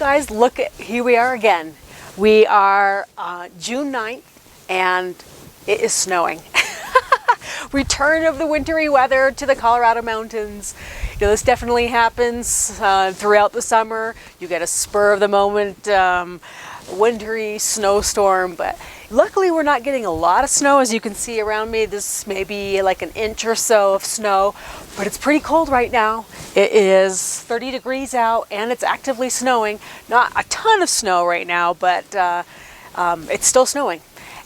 guys, look at, here we are again. We are June 9th and it is snowing. Return of the wintry weather to the Colorado mountains. You know, this definitely happens throughout the summer. You get a spur of the moment wintry snowstorm, but luckily we're not getting a lot of snow. As you can see around me, this may be like an inch or so of snow, but it's pretty cold right now. It is 30 degrees out and it's actively snowing. Not a ton of snow right now, but it's still snowing.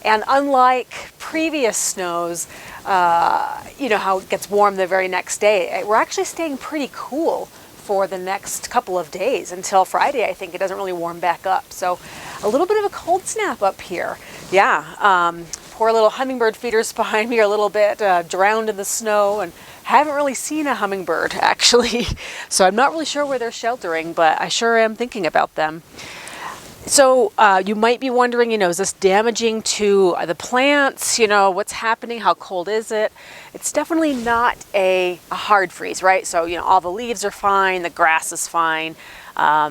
And unlike previous snows, you know how it gets warm the very next day, we're actually staying pretty cool for the next couple of days until Friday. I think it doesn't really warm back up. So a little bit of a cold snap up here. Yeah, poor little hummingbird feeders behind me are a little bit drowned in the snow, and haven't really seen a hummingbird actually. So I'm not really sure where they're sheltering, but I sure am thinking about them. So you might be wondering, you know, is this damaging to the plants? You know, what's happening? How cold is it? It's definitely not a hard freeze, right? So, you know, all the leaves are fine. The grass is fine. I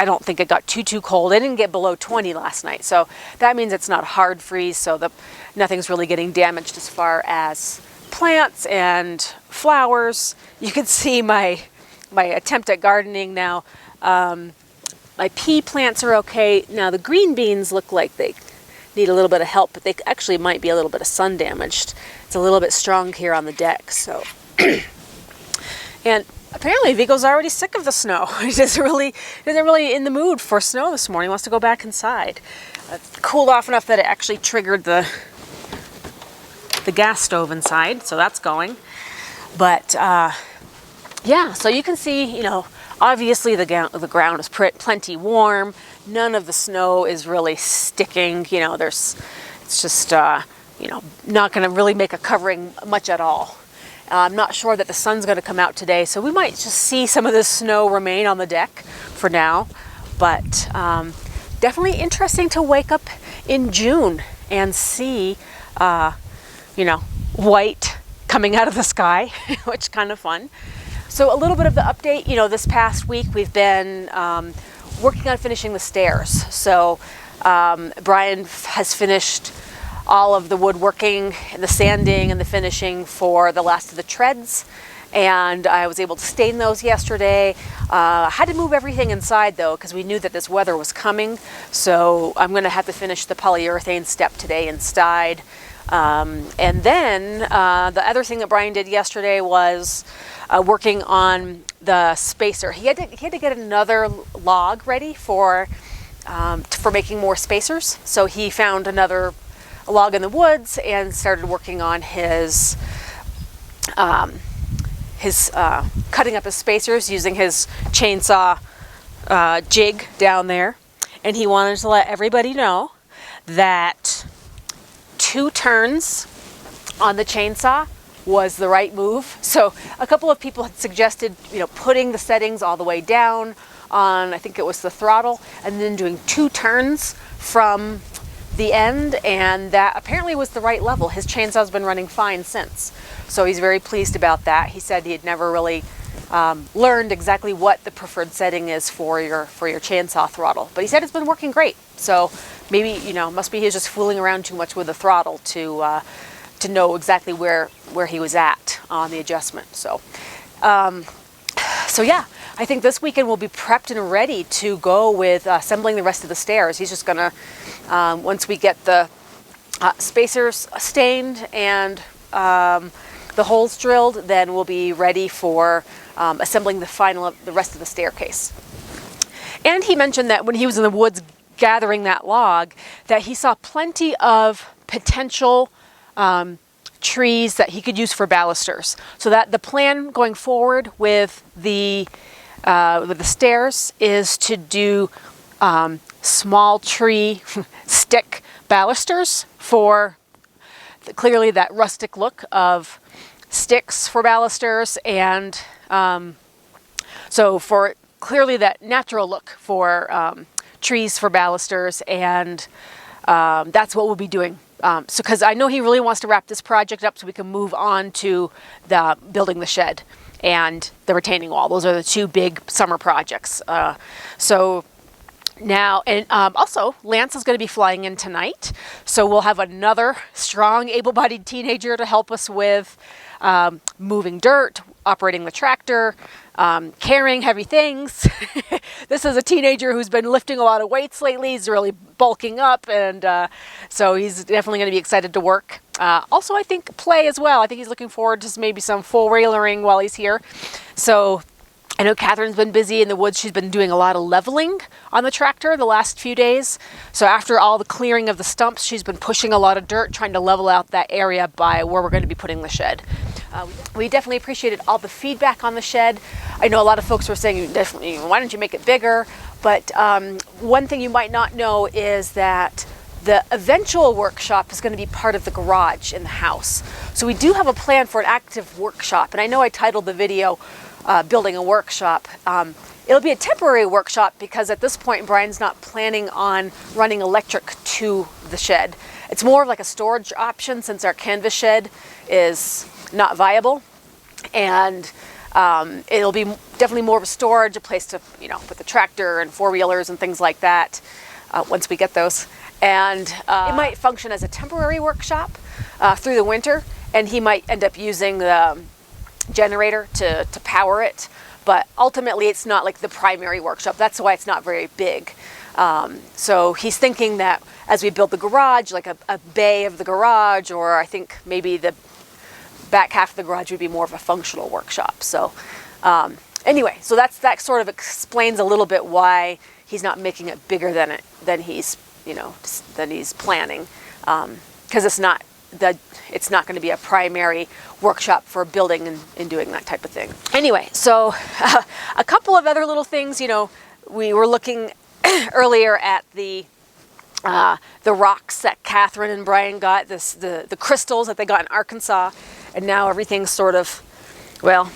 don't think it got too cold. It didn't get below 20 last night. So that means it's not a hard freeze. So nothing's really getting damaged as far as plants and flowers. You can see my attempt at gardening now. My pea plants are okay. Now the green beans look like they need a little bit of help, but they actually might be a little bit of sun damaged. It's a little bit strong here on the deck, so. And apparently Vigo's already sick of the snow. He isn't really in the mood for snow this morning. He wants to go back inside. It's cooled off enough that it actually triggered the gas stove inside, so that's going. But yeah, so you can see, you know, obviously the ground is plenty warm. None of the snow is really sticking. You know, it's just, you know, not going to really make a covering much at all. I'm not sure that the sun's going to come out today, so we might just see some of the snow remain on the deck for now. But definitely interesting to wake up in June and see, you know, white coming out of the sky, which is kind of fun. So a little bit of the update, you know, this past week we've been working on finishing the stairs. So Brian has finished all of the woodworking, the sanding and the finishing for the last of the treads. And I was able to stain those yesterday. Had to move everything inside though, because we knew that this weather was coming. So I'm gonna have to finish the polyurethane step today inside. And then the other thing that Brian did yesterday was working on the spacer. He had to get another log ready for making more spacers. So he found another log in the woods and started working on his cutting up his spacers using his chainsaw jig down there. And he wanted to let everybody know that 2 turns on the chainsaw was the right move. So a couple of people had suggested, you know, putting the settings all the way down on, I think it was the throttle, and then doing 2 turns from the end, and that apparently was the right level. His chainsaw's been running fine since. So he's very pleased about that. He said he had never really learned exactly what the preferred setting is for your chainsaw throttle, but he said it's been working great. So maybe, you know, must be he's just fooling around too much with the throttle to know exactly where he was at on the adjustment. So yeah, I think this weekend we'll be prepped and ready to go with assembling the rest of the stairs. He's just gonna, once we get the spacers stained and the holes drilled, then we'll be ready for assembling the rest of the staircase. And he mentioned that when he was in the woods gathering that log, that he saw plenty of potential trees that he could use for balusters. So that the plan going forward with the stairs is to do small tree stick balusters for clearly that rustic look of sticks for balusters, and so for clearly that natural look for trees for balusters, and that's what we'll be doing So because I know he really wants to wrap this project up so we can move on to the building the shed and the retaining wall. Those are the two big summer projects. So now, and also Lance is going to be flying in tonight. So we'll have another strong, able-bodied teenager to help us with moving dirt, operating the tractor, carrying heavy things. This is a teenager who's been lifting a lot of weights lately. He's really bulking up, and so he's definitely going to be excited to work. Also, I think play as well. I think he's looking forward to maybe some four-wheelering while he's here. So I know Catherine's been busy in the woods. She's been doing a lot of leveling on the tractor the last few days. So after all the clearing of the stumps, she's been pushing a lot of dirt, trying to level out that area by where we're going to be putting the shed. We definitely appreciated all the feedback on the shed. I know a lot of folks were saying, definitely, why don't you make it bigger? But one thing you might not know is that the eventual workshop is going to be part of the garage in the house. So we do have a plan for an active workshop. And I know I titled the video, Building a Workshop. It'll be a temporary workshop because at this point, Brian's not planning on running electric to the shed. It's more of like a storage option since our canvas shed is not viable. And it'll be definitely more of a storage, a place to, put the tractor and four-wheelers and things like that once we get those. And it might function as a temporary workshop through the winter, and he might end up using the generator to power it. But ultimately, it's not like the primary workshop. That's why it's not very big. So he's thinking that as we build the garage, like a bay of the garage, or I think maybe the back half of the garage would be more of a functional workshop. So anyway, so that sort of explains a little bit why he's not making it bigger than he's planning, because it's not going to be a primary workshop for building and doing that type of thing. Anyway, so a couple of other little things. We were looking earlier at the rocks that Catherine and Brian got, the crystals that they got in Arkansas, and now everything's sort of, well,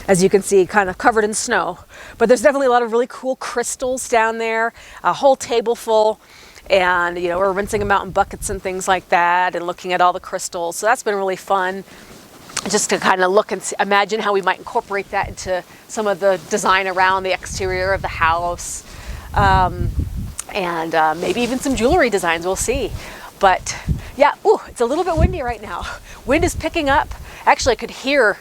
as you can see, kind of covered in snow. But there's definitely a lot of really cool crystals down there, a whole table full. And, we're rinsing them out in buckets and things like that and looking at all the crystals. So that's been really fun, just to kind of look and imagine how we might incorporate that into some of the design around the exterior of the house. And maybe even some jewelry designs, we'll see. But yeah, it's a little bit windy right now. Wind is picking up. Actually, I could hear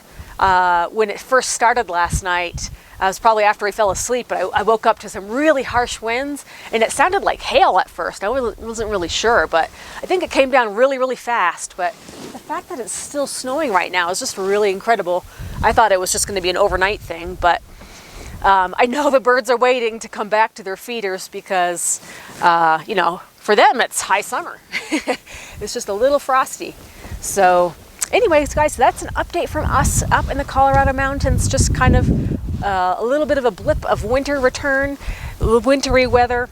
when it first started last night. It was probably after I fell asleep, but I woke up to some really harsh winds, and it sounded like hail at first. I wasn't really sure, but I think it came down really, really fast. But the fact that it's still snowing right now is just really incredible. I thought it was just going to be an overnight thing, but I know the birds are waiting to come back to their feeders because, for them, it's high summer. It's just a little frosty. So anyways, guys, that's an update from us up in the Colorado mountains, just kind of a little bit of a blip of winter return, wintry weather,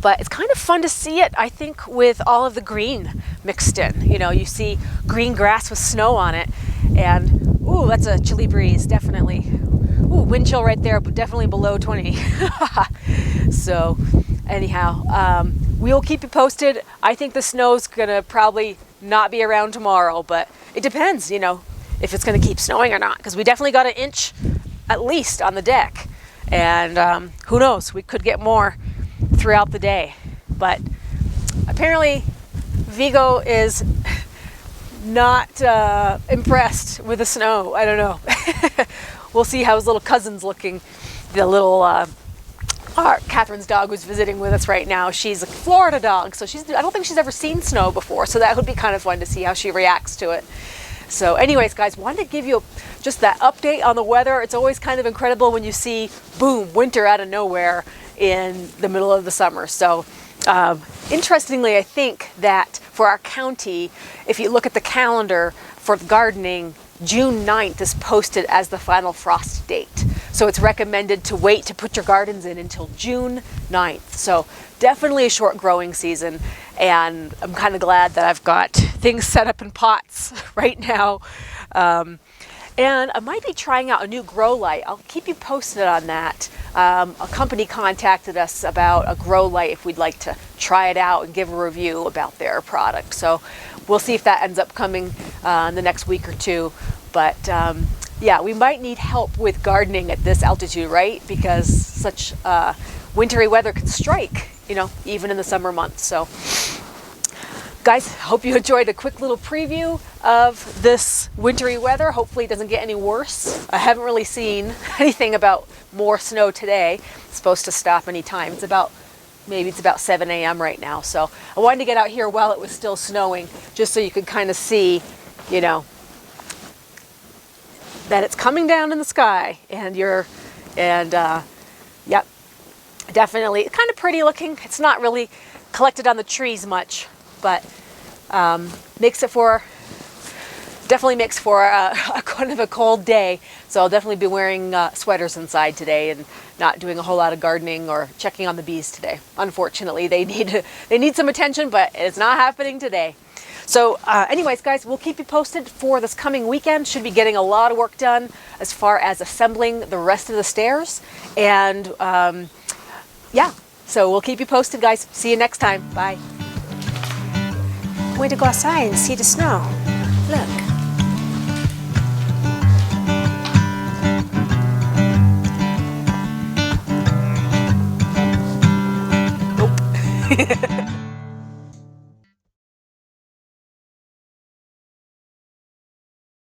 but it's kind of fun to see it, I think, with all of the green mixed in. You see green grass with snow on it, and that's a chilly breeze, definitely. Wind chill right there, but definitely below 20. So anyhow, we will keep you posted. I think the snow's gonna probably not be around tomorrow, but it depends, if it's gonna keep snowing or not, because we definitely got an inch at least on the deck, and who knows, we could get more throughout the day. But apparently Vigo is not impressed with the snow. I don't know. We'll see how his little cousin's looking. The little Catherine's dog who's visiting with us right now, she's a Florida dog, so I don't think she's ever seen snow before, so that would be kind of fun to see how she reacts to it. So anyways, guys, wanted to give you just that update on the weather. It's always kind of incredible when you see, boom, winter out of nowhere in the middle of the summer. So interestingly, I think that for our county, if you look at the calendar for gardening, June 9th is posted as the final frost date. So it's recommended to wait to put your gardens in until June 9th. So definitely a short growing season. And I'm kind of glad that I've got things set up in pots right now. And I might be trying out a new grow light. I'll keep you posted on that. A company contacted us about a grow light if we'd like to try it out and give a review about their product. So we'll see if that ends up coming in the next week or two. But yeah, we might need help with gardening at this altitude, right? Because such wintry weather can strike, even in the summer months. So guys, hope you enjoyed a quick little preview of this wintry weather. Hopefully it doesn't get any worse. I haven't really seen anything about more snow today. It's supposed to stop anytime. Maybe it's about 7 a.m. right now. So I wanted to get out here while it was still snowing, just so you could kind of see, that it's coming down in the sky. And yep, definitely. It's kind of pretty looking. It's not really collected on the trees much, but definitely makes for a kind of a cold day. So I'll definitely be wearing sweaters inside today and not doing a whole lot of gardening or checking on the bees today. Unfortunately, they need some attention, but it's not happening today. So anyways, guys, we'll keep you posted for this coming weekend. Should be getting a lot of work done as far as assembling the rest of the stairs. And yeah, so we'll keep you posted, guys. See you next time. Bye. Way to go outside and see the snow. Look. Nope.